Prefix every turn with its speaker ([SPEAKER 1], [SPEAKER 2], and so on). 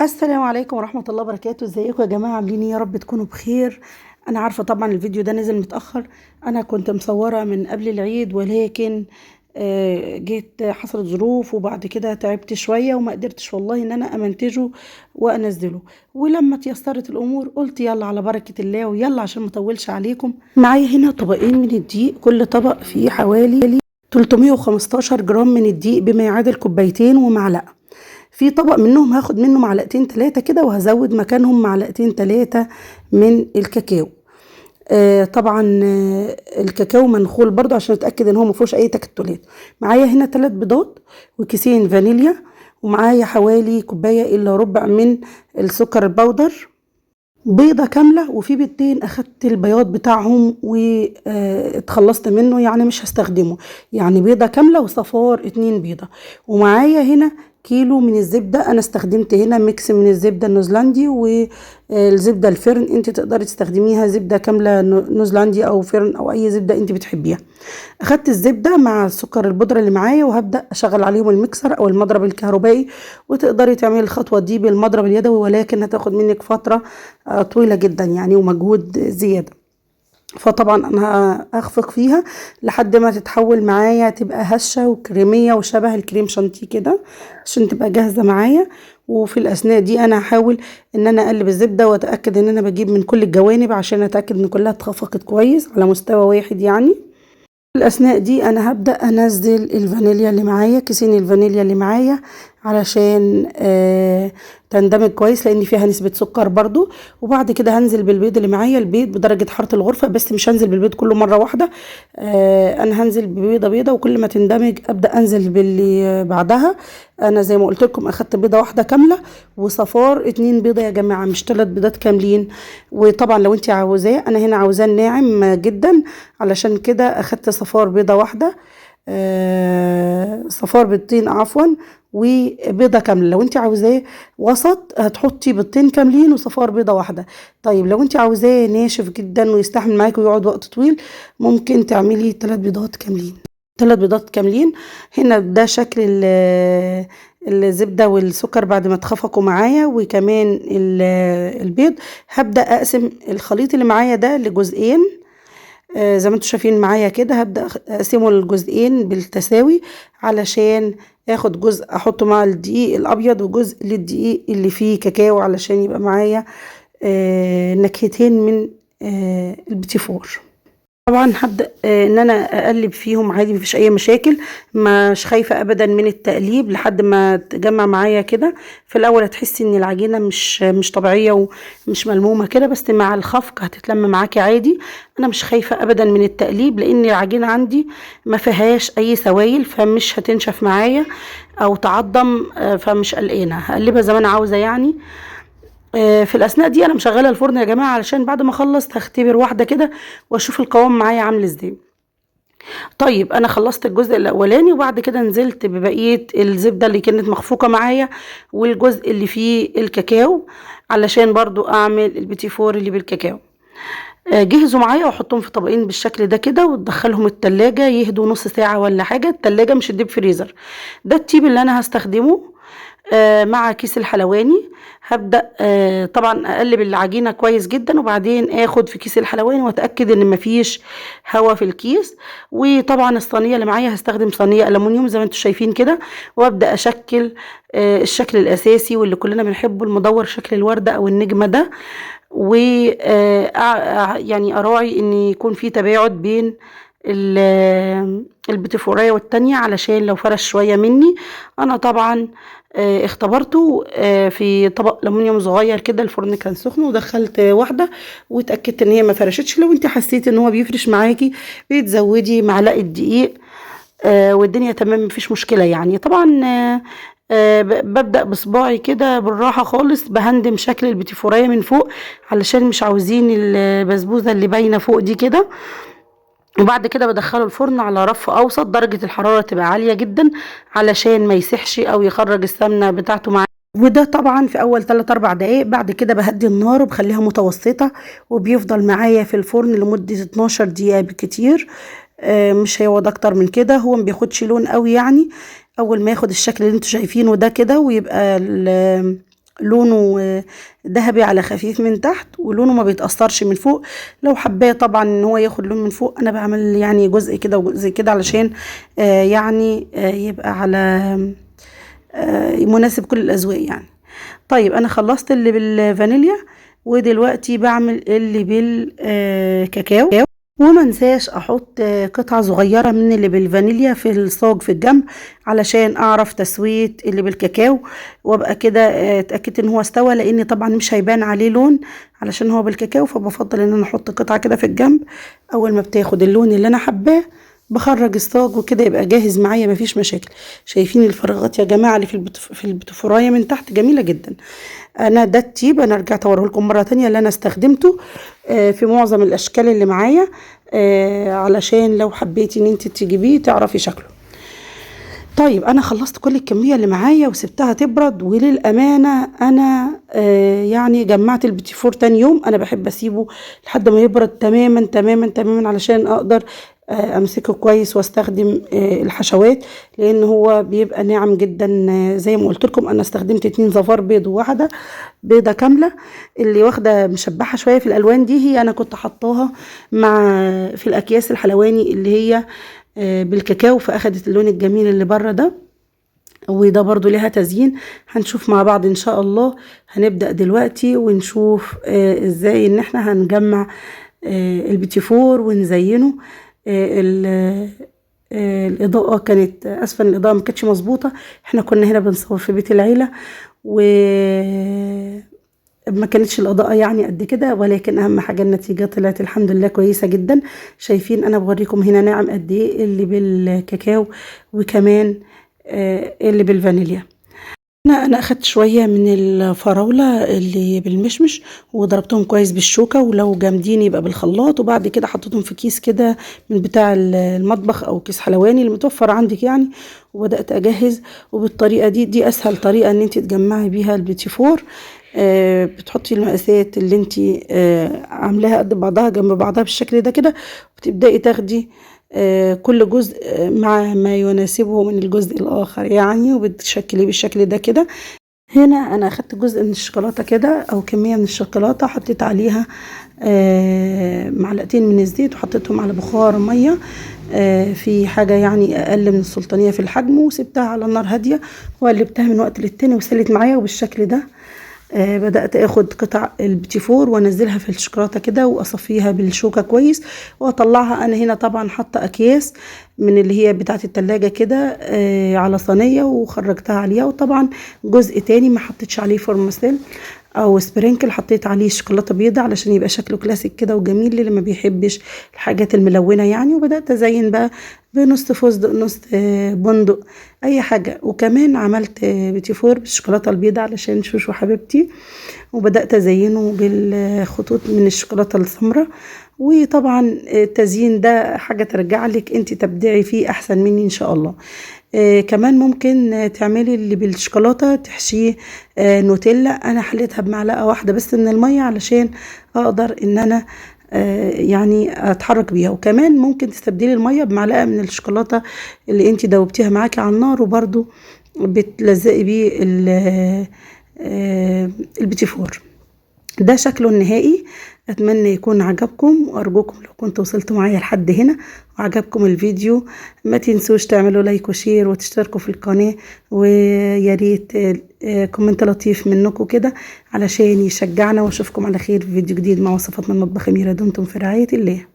[SPEAKER 1] السلام عليكم ورحمة الله وبركاته. ازيكم يا جماعة؟ عاملين ايه؟ يا رب تكونوا بخير. انا عارفة طبعا الفيديو ده نزل متأخر. انا كنت مصورة من قبل العيد، ولكن جيت حصلت ظروف وبعد كده تعبت شوية وما قدرتش والله ان انا امنتجه وانزله. ولما تيسرت الامور قلت يلا على بركة الله ويلا عشان مطولش عليكم. معايا هنا طبقين من الدقيق، كل طبق فيه حوالي 315 جرام من الدقيق بما يعادل كوبايتين ومعلقة. في طبق منهم هاخد منه معلقتين تلاتة كده، وهزود مكانهم معلقتين تلاتة من الكاكاو. طبعا الكاكاو منخول برضو عشان اتأكد ان هو مفيهوش اي تكتلات. معايا هنا 3 بيضات وكيسين فانيليا، ومعايا حوالي كوباية الا ربع من السكر البودر، بيضة كاملة، وفي بيضتين اخدت البياض بتاعهم واتخلصت منه يعني مش هستخدمه. يعني بيضة كاملة وصفار 2 بيضة. ومعايا هنا كيلو من الزبدة. انا استخدمت هنا ميكس من الزبدة النوزلاندي والزبدة الفرن. انت تقدري تستخدميها زبدة كاملة نوزلاندي او فرن او اي زبدة انت بتحبيها. اخدت الزبدة مع السكر البودرة اللي معايا، وهبدأ اشغل عليهم الميكسر او المضرب الكهربائي. وتقدري تعملي الخطوة دي بالمضرب اليدوي، ولكن هتاخد منك فترة طويلة جدا يعني ومجهود زيادة. فطبعا انا هخفق فيها لحد ما تتحول معايا تبقى هشة وكريمية وشبه الكريم شانتيه كده عشان تبقى جاهزة معايا. وفي الاثناء دي انا هحاول ان انا اقلب الزبدة واتأكد ان انا بجيب من كل الجوانب عشان اتأكد ان كلها اتخفقت كويس على مستوى واحد يعني. في الأثناء دي أنا هبدأ أنزل الفانيليا اللي معايا، كيسين الفانيليا اللي معايا، علشان تندمج كويس لأن فيها نسبة سكر برضو. وبعد كده هنزل بالبيض اللي معايا، البيض بدرجة حرارة الغرفة، بس مش هنزل بالبيض كله مرة واحدة. أنا هنزل ببيضة بيضة، وكل ما تندمج أبدأ أنزل باللي بعدها. أنا زي ما قلت لكم أخدت بيضة واحدة كاملة وصفار 2 بيضة يا جماعة، مش 3 بيضات كاملين. وطبعا لو انت عاوزاه، أنا هنا عاوزاه ناعم جدا، علشان كده أخدت صفار بيضة واحدة، صفار بيضتين عفوا، وبيضة كاملة. لو انت عاوزاه وسط هتحطي بيضتين كاملين وصفار بيضة واحدة. طيب لو انت عاوزاه ناشف جدا ويستحمل معاكي ويقعد وقت طويل، ممكن تعملي 3 بيضات كاملين. 3 بيضات كاملين. هنا ده شكل الزبدة والسكر بعد ما اتخفقوا معايا، وكمان البيض. هبدأ اقسم الخليط اللي معايا ده لجزئين. زي ما انتم شايفين معايا كده، هبدأ اقسمه لجزئين بالتساوي، علشان اخد جزء احطه مع الدقيق الابيض وجزء للدقيق اللي فيه كاكاو، علشان يبقى معايا نكهتين من البيتي فور. طبعا هبدأ ان انا اقلب فيهم عادي، مفيش اي مشاكل، مش خايفة ابدا من التقليب لحد ما تجمع معايا كده. في الاول هتحسي ان العجينة مش طبيعية ومش ملمومة كده، بس مع الخفق هتتلم معاكي عادي. انا مش خايفة ابدا من التقليب لان العجينة عندي ما فيهاش اي سوائل، فمش هتنشف معايا او تعضم، فمش قلقانة، هقلبها زي ما انا عاوزة يعني. في الاثناء دي انا مشغله الفرن يا جماعه، علشان بعد ما اخلص هختبر واحده كده واشوف القوام معايا عامل ازاي. طيب انا خلصت الجزء الاولاني، وبعد كده نزلت ببقيه الزبده اللي كانت مخفوقه معايا والجزء اللي فيه الكاكاو، علشان برضو اعمل البيتي فور اللي بالكاكاو. جهزوا معايا واحطهم في طبقين بالشكل ده كده، وتدخلهم التلاجة يهدوا نص ساعة ولا حاجة. التلاجة مش الديب فريزر. ده التيب اللي انا هستخدمه مع كيس الحلواني. هبدأ طبعا اقلب العجينة كويس جدا، وبعدين اخد في كيس الحلواني واتأكد ان مفيش هوا في الكيس. وطبعا الصينية اللي معايا هستخدم صينية ألمونيوم زي ما انتم شايفين كده، وابدأ اشكل الشكل الاساسي واللي كلنا بنحبه، المدور، شكل الوردة او النجمة ده. و يعني اراعي ان يكون في تباعد بين البتفورية والتانية، علشان لو فرش شوية مني. انا طبعا اختبرته في طبق ألمونيوم صغير كده، الفرن كان سخن، ودخلت واحدة واتأكدت ان هي ما فرشتش. لو انت حسيت ان هو بيفرش معاكي بتزودي معلقة دقيق والدنيا تمام، مفيش مشكلة يعني. طبعا ببدأ بصباعي كده بالراحة خالص، بهندم شكل البتيفورية من فوق، علشان مش عاوزين البسبوسة اللي باينة فوق دي كده. وبعد كده بدخله الفرن على رف اوسط، درجة الحرارة تبقى عالية جدا علشان ما يسحش او يخرج السمنة بتاعته معاه. وده طبعا في اول 3 4 دقايق. بعد كده بهدي النار وبخليها متوسطة، وبيفضل معايا في الفرن لمدة 12 دقيقة بالكتير. مش هيقعد اكتر من كده، هو ما بياخدش لون قوي يعني. اول ما ياخد الشكل اللي انتوا شايفينه ده كده، ويبقى لونه ذهبي على خفيف من تحت، ولونه ما بيتأثرش من فوق. لو حباه طبعا ان هو ياخد لون من فوق، انا بعمل يعني جزء كده وجزء كده علشان يعني يبقى على مناسب كل الاذواق يعني. طيب انا خلصت اللي بالفانيليا، ودلوقتي بعمل اللي بالكاكاو. وما انساش احط قطعة صغيرة من اللي بالفانيليا في الصاج في الجنب علشان اعرف تسوية اللي بالكاكاو، وابقى كده اتأكدت ان هو استوى، لان طبعا مش هيبان عليه لون علشان هو بالكاكاو. فبفضل ان انا احط قطعة كده في الجنب، اول ما بتاخد اللون اللي انا حباه بخرج الصاج وكده يبقى جاهز معايا، مفيش مشاكل. شايفين الفراغات يا جماعة اللي في البتفوراية من تحت؟ جميلة جدا. انا ده التيب، انا رجعت اوريه لكم مره تانية اللي انا استخدمته في معظم الاشكال اللي معايا، علشان لو حبيتي ان انت تجيبيه تعرفي شكله. طيب انا خلصت كل الكميه اللي معايا وسبتها تبرد، وللامانه انا يعني جمعت البيتي فور تاني يوم. انا بحب اسيبه لحد ما يبرد تماما تماما تماما علشان اقدر امسكه كويس واستخدم الحشوات، لان هو بيبقى ناعم جدا. زي ما قلت لكم انا استخدمت 2 زفار بيض وواحده بيضه كامله. اللي واخده مشبحه شويه في الالوان دي هي انا كنت حطاها مع في الاكياس الحلواني اللي هي بالكاكاو، فاخدت اللون الجميل اللي بره ده. وده برضو ليها تزيين، هنشوف مع بعض ان شاء الله. هنبدأ دلوقتي ونشوف ازاي ان احنا هنجمع البيتي فور ونزينه. الإضاءة كانت أسفل، الإضاءة ما كانتش مظبوطة. احنا كنا هنا بنصور في بيت العيلة، و ما كانتش الإضاءة يعني قد كده، ولكن أهم حاجة النتيجة طلعت الحمد لله كويسة جدا. شايفين أنا بوريكم هنا ناعم قد إيه اللي بالكاكاو، وكمان اللي بالفانيليا. أنا أخدت شوية من الفراولة اللي بالمشمش وضربتهم كويس بالشوكة، ولو جامدين يبقى بالخلاط، وبعد كده حطيتهم في كيس كده من بتاع المطبخ أو كيس حلواني المتوفر عندك يعني، وبدأت أجهز. وبالطريقة دي أسهل طريقة إن انت تجمعي بيها البيتي فور. بتحطي المقاسات اللي انت عاملاها قد بعضها جنب بعضها بالشكل ده كده، وتبدأي تاخدي كل جزء مع ما يناسبه من الجزء الآخر يعني، وبتشكليه بالشكل ده كده. هنا أنا أخدت جزء من الشوكولاتة كده أو كمية من الشوكولاتة، حطيت عليها معلقتين من الزيت وحطيتهم على بخار مية في حاجة يعني أقل من السلطانية في الحجم، وسبتها على النار هادية وقلبتها من وقت للتاني وسلت معايا. وبالشكل ده بدأت اخد قطع البيتي فور وانزلها في الشوكولاته كده واصفيها بالشوكه كويس واطلعها. انا هنا طبعا حاطه اكياس من اللي هي بتاعه التلاجة كده على صينيه وخرجتها عليها، وطبعا جزء تاني ما حطيتش عليه فورماسيل او سبرينكل، حطيت عليه شوكولاته بيضه علشان يبقى شكله كلاسيك كده وجميل اللي ما بيحبش الحاجات الملونه يعني. وبدات ازين بقى بنص فستق، نص بندق، اي حاجه. وكمان عملت بيتي فور بالشوكولاته البيضاء علشان شوشو حبيبتي، وبدات ازينه بالخطوط من الشوكولاته السمراء. وطبعا التزيين ده حاجه ترجع لك انت تبدعي فيه احسن مني ان شاء الله. كمان ممكن تعملي اللي بالشوكولاته تحشيه نوتيلا. انا حليتها بمعلقه واحده بس من الميه علشان اقدر ان انا يعني اتحرك بيها. وكمان ممكن تستبدلي الميه بمعلقه من الشوكولاته اللي انت دوبتيها معاكي على النار، وبرده بتلزقي بيه البيتي فور. ده شكله النهائي. اتمنى يكون عجبكم، وارجوكم لو كنتوا وصلتوا معايا لحد هنا وعجبكم الفيديو ما تنسوش تعملوا لايك وشير وتشتركوا في القناة، ويا ريت كومنت لطيف منكم كده علشان يشجعنا. واشوفكم على خير في فيديو جديد مع وصفات من مطبخ أميرة. دمتم في رعاية الله.